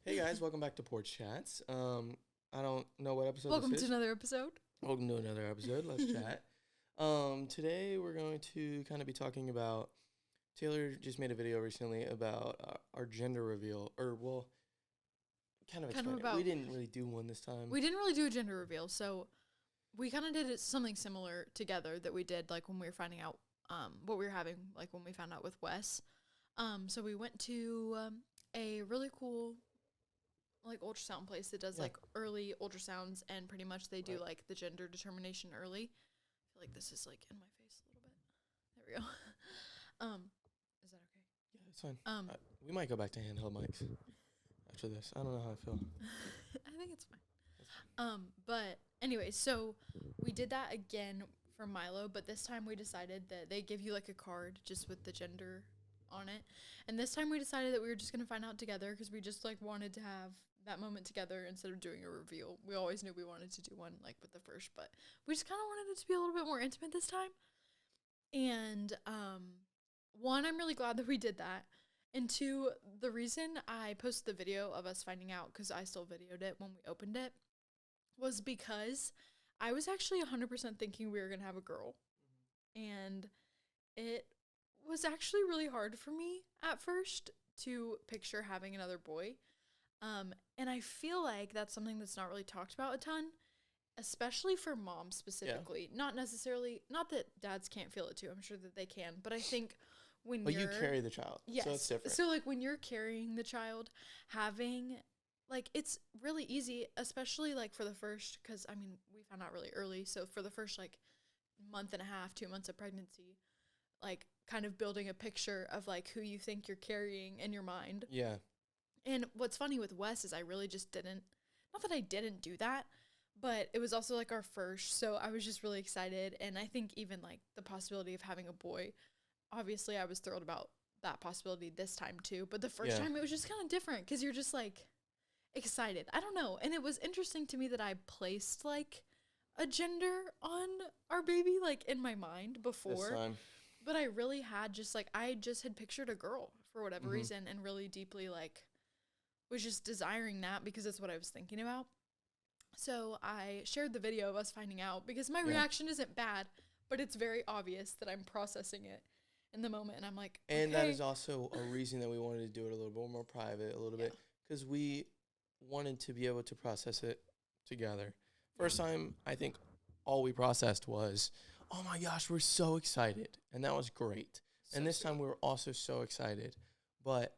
Hey guys, welcome back to Porch Chats. I don't know what episode Welcome this to is. another episode. Welcome to another episode. Let's chat. Today we're going to kind of be talking about. Taylor just made a video recently about our gender reveal, kind of explain it. We didn't really do one this time. We didn't really do a gender reveal, so we kind of did something similar together that we did like when we were finding out what we were having, like when we found out with Wes. So we went to a really cool like ultrasound place that does like early ultrasounds, and pretty much they do like the gender determination early. I feel like this is like in my face a little bit. There we go. Is that okay? Yeah, it's fine. We might go back to handheld mics after this. I don't know how I feel. I think it's fine. But anyway, so we did that again for Milo, but this time we decided that they give you like a card just with the gender on it. And this time we decided that we were just going to find out together because we just like wanted to have that moment together instead of doing a reveal. We always knew we wanted to do one like with the first, but we just kind of wanted it to be a little bit more intimate this time. And one, I'm really glad that we did that. And two, the reason I posted the video of us finding out, because I still videoed it when we opened it, was because I was actually 100% thinking we were going to have a girl. And it was actually really hard for me at first to picture having another boy. And I feel like that's something that's not really talked about a ton, especially for moms specifically. Yeah. Not necessarily, not that dads can't feel it too. I'm sure that they can. But I think when you carry the child. Yes. So it's different. So like when you're carrying the child, having, like, it's really easy, especially like for the first, because I mean, we found out really early. So for the first like month and a half, 2 months of pregnancy, like kind of building a picture of like who you think you're carrying in your mind. Yeah. And what's funny with Wes is I really just didn't, not that I didn't do that, but it was also like our first. So I was just really excited. And I think even like the possibility of having a boy, obviously I was thrilled about that possibility this time too. But the first time it was just kind of different because you're just like excited. I don't know. And it was interesting to me that I placed like a gender on our baby like in my mind before. But I really had just like, I just had pictured a girl for whatever reason and really deeply like was just desiring that because that's what I was thinking about. So I shared the video of us finding out because my reaction isn't bad, but it's very obvious that I'm processing it in the moment. And I'm like, and that is also a reason that we wanted to do it a little bit more private, a little bit, because we wanted to be able to process it together. First time, I think all we processed was, oh my gosh, we're so excited. And that was great. So and this time we were also so excited. But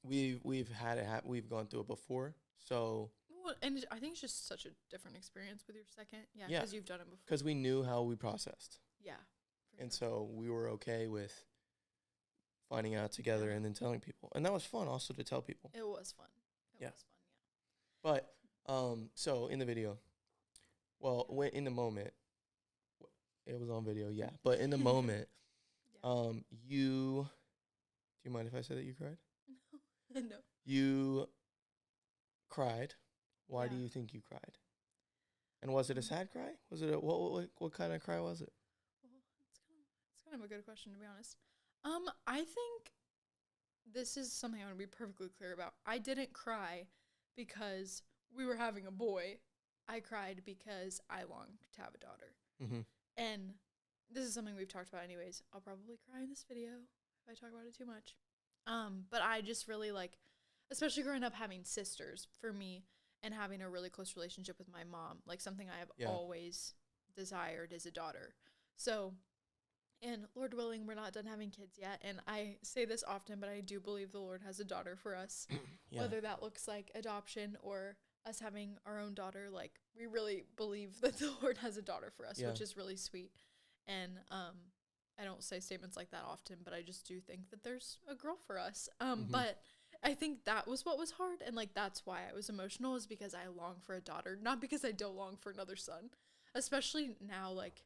we've had it we've gone through it before. So well, and I think it's just such a different experience with your second. Yeah, because you've done it before. Because we knew how we processed. Yeah. And so we were okay with finding out together and then telling people. And that was fun also to tell people. It was fun. It was fun, yeah. But so in the video, well, when in the moment, it was on video, yeah. But in the moment, do you mind if I say that you cried? No. You cried. Why do you think you cried? And was it a sad cry? Was it a what kind of cry was it? Well, it's kind of a good question, to be honest. I think this is something I want to be perfectly clear about. I didn't cry because we were having a boy. I cried because I longed to have a daughter. Mm-hmm. And this is something we've talked about anyways. I'll probably cry in this video if I talk about it too much. But I just really like, especially growing up having sisters for me and having a really close relationship with my mom, like something I have always desired as a daughter. So, and Lord willing, we're not done having kids yet. And I say this often, but I do believe the Lord has a daughter for us, whether that looks like adoption or us having our own daughter. Like we really believe that the Lord has a daughter for us, which is really sweet. And, I don't say statements like that often, but I just do think that there's a girl for us. But I think that was what was hard. And like, that's why I was emotional, is because I long for a daughter, not because I don't long for another son, especially now, like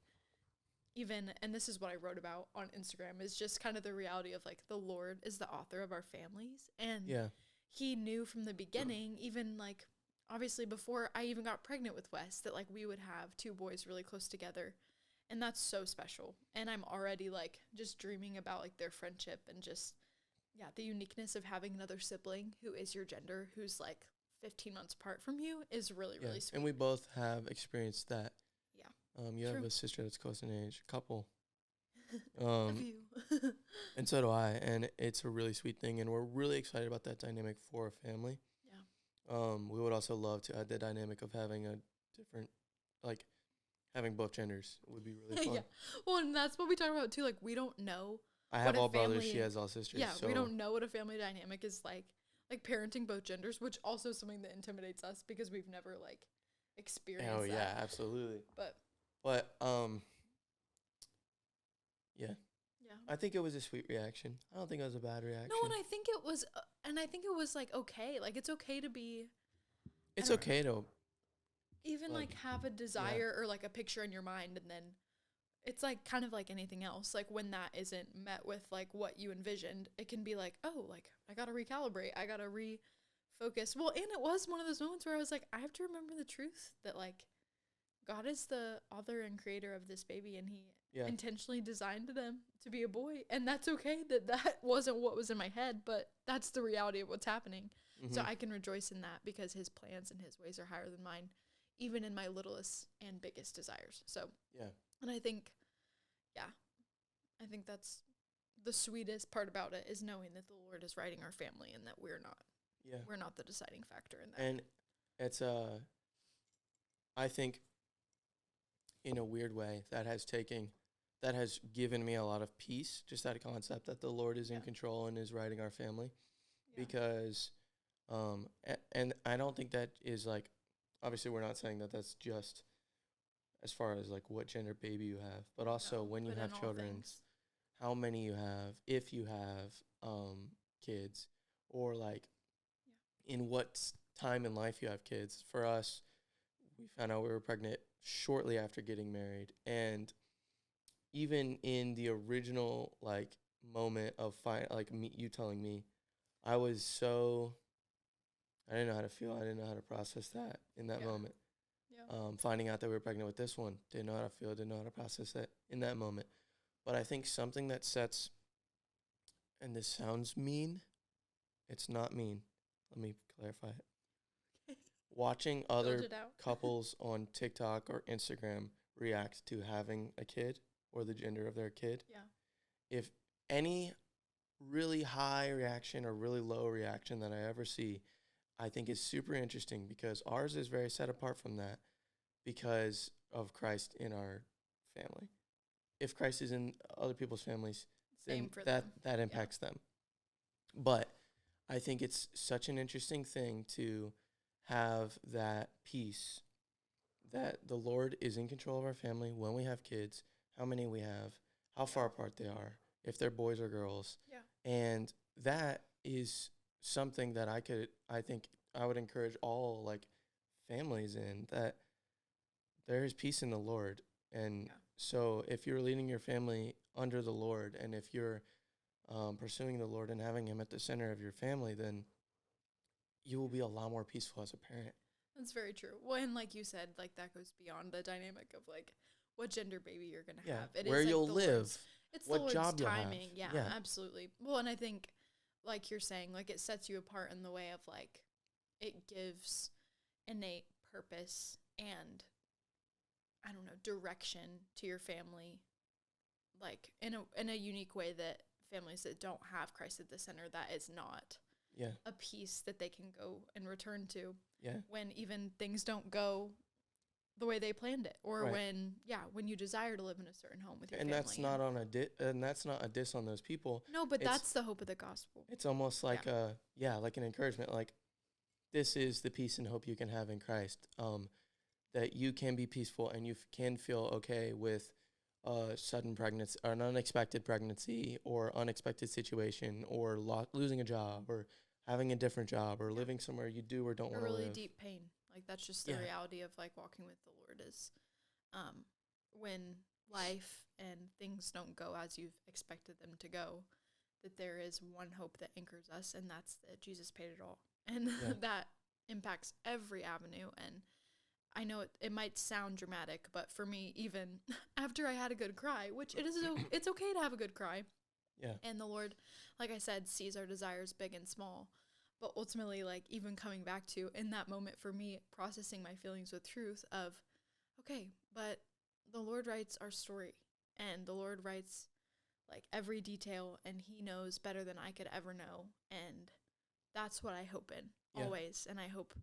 even, and this is what I wrote about on Instagram, is just kind of the reality of like the Lord is the author of our families. And he knew from the beginning, even like, obviously before I even got pregnant with Wes, that like we would have two boys really close together. And that's so special. And I'm already like just dreaming about like their friendship and just the uniqueness of having another sibling who is your gender, who's like 15 months apart from you, is really, really sweet. And we both have experienced that. Yeah. You True. have a sister that's close in age, a couple. A few. And so do I, and it's a really sweet thing, and we're really excited about that dynamic for a family. Yeah. We would also love to add the dynamic of having a different, like, having both genders would be really fun. Yeah. Well, and that's what we talk about too. Like, we don't know. I have all brothers, she has all sisters. Yeah, so we don't know what a family dynamic is like parenting both genders, which also is something that intimidates us because we've never like experienced that. Oh yeah, absolutely. But yeah. Yeah. I think it was a sweet reaction. I don't think it was a bad reaction. No, and I think it was like okay. Like, it's okay to be. It's okay to even like have a desire or like a picture in your mind, and then it's like kind of like anything else. Like, when that isn't met with like what you envisioned, it can be like, oh, like I gotta recalibrate, I gotta refocus. Well, and it was one of those moments where I was like, I have to remember the truth that like God is the author and creator of this baby, and he intentionally designed them to be a boy, and that's okay that wasn't what was in my head, but that's the reality of what's happening. Mm-hmm. So I can rejoice in that because his plans and his ways are higher than mine, even in my littlest and biggest desires. So and I think that's the sweetest part about it, is knowing that the Lord is writing our family and that we're not the deciding factor in that. And it's I think in a weird way that has given me a lot of peace, just that concept that the Lord is in control and is writing our family. Because and I don't think that is like, obviously we're not saying that that's just as far as like what gender baby you have, but also when you have children, how many you have, if you have kids, or like in what time in life you have kids. For us, we found out we were pregnant shortly after getting married, and even in the original like moment of you telling me, I didn't know how to feel. I didn't know how to process that in that moment. Finding out that we were pregnant with this one, didn't know how to feel, didn't know how to process it in that moment. But I think something that sets, and this sounds mean, it's not mean. Let me clarify it. Watching other couples on TikTok or Instagram react to having a kid or the gender of their kid. Yeah. If any really high reaction or really low reaction that I ever see, I think is super interesting, because ours is very set apart from that because of Christ in our family. If Christ is in other people's families, then that impacts them. But I think it's such an interesting thing to have that peace that the Lord is in control of our family when we have kids, how many we have, how far apart they are, if they're boys or girls. Yeah. And that is something that I think I would encourage all like families in, that there is peace in the Lord. And so if you're leading your family under the Lord, and if you're pursuing the Lord and having him at the center of your family, then you will be a lot more peaceful as a parent. That's very true. Well, and like you said, like that goes beyond the dynamic of like what gender baby you're going to have. It where is you'll like live, it's what the Lord's job you'll timing. have. Yeah, absolutely. Well, and I think like you're saying, like it sets you apart in the way of like it gives innate purpose and, I don't know, direction to your family, like in a unique way that families that don't have Christ at the center, that is not a piece that they can go and return to when even things don't go the way they planned it, or when you desire to live in a certain home with your family. And that's not a diss on those people. No, but that's the hope of the gospel. It's almost like like an encouragement, like this is the peace and hope you can have in Christ, that you can be peaceful and you can feel okay with a sudden pregnancy, or an unexpected pregnancy, or unexpected situation, or losing a job, or having a different job, or living somewhere you do or don't want to live. Really deep pain. Like that's just the reality of like walking with the Lord, is when life and things don't go as you've expected them to go, that there is one hope that anchors us, and that's that Jesus paid it all. And that impacts every avenue. And I know it might sound dramatic, but for me, even after I had a good cry, which it's okay to have a good cry, Yeah. And the Lord, like I said, sees our desires big and small. But ultimately, like, even coming back to, in that moment for me, processing my feelings with truth of, okay, but the Lord writes our story, and the Lord writes, like, every detail, and he knows better than I could ever know. And that's what I hope in, always. And I hope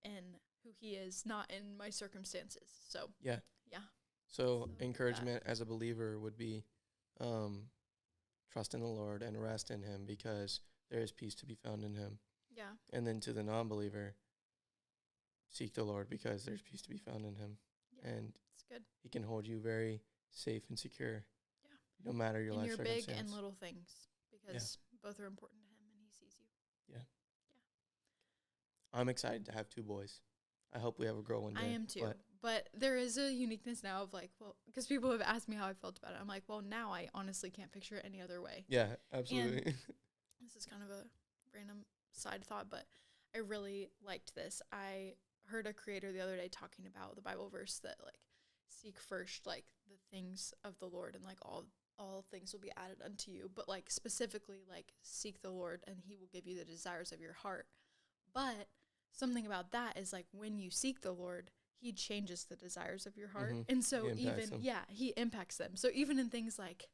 in who he is, not in my circumstances. So, yeah. So encouragement as a believer would be trust in the Lord and rest in him, because there is peace to be found in him. Yeah. And then to the non-believer, seek the Lord, because there's peace to be found in him. Yeah, and it's good. he can hold you very safe and secure. Yeah. No matter your in life your circumstance. big and little things, because both are important to him and he sees you. Yeah. I'm excited to have 2 boys. I hope we have a girl one day. I am too. But there is a uniqueness now of, like, well, because people have asked me how I felt about it. I'm like, well, now I honestly can't picture it any other way. Yeah, absolutely. And this is kind of a random side thought, but I really liked this. I heard a creator the other day talking about the Bible verse that, like, seek first, like, the things of the Lord, and, like, all things will be added unto you. But, like, specifically, like, seek the Lord and he will give you the desires of your heart. But something about that is, like, when you seek the Lord, he changes the desires of your heart. And so he impacts them. So even in things like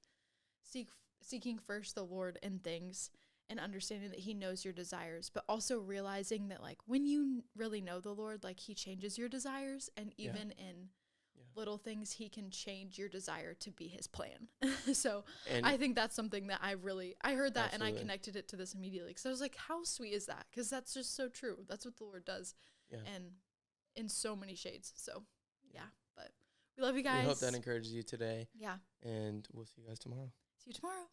seeking first the Lord in things, and understanding that he knows your desires, but also realizing that, like, when you really know the Lord, like, he changes your desires, and even in little things, he can change your desire to be his plan. So I think that's something that I heard that and I connected it to this immediately, because I was like, how sweet is that? Because that's just so true. That's what the Lord does. And in so many shades. So but we love you guys. We hope that encourages you today. Yeah. And we'll see you guys tomorrow. See you tomorrow.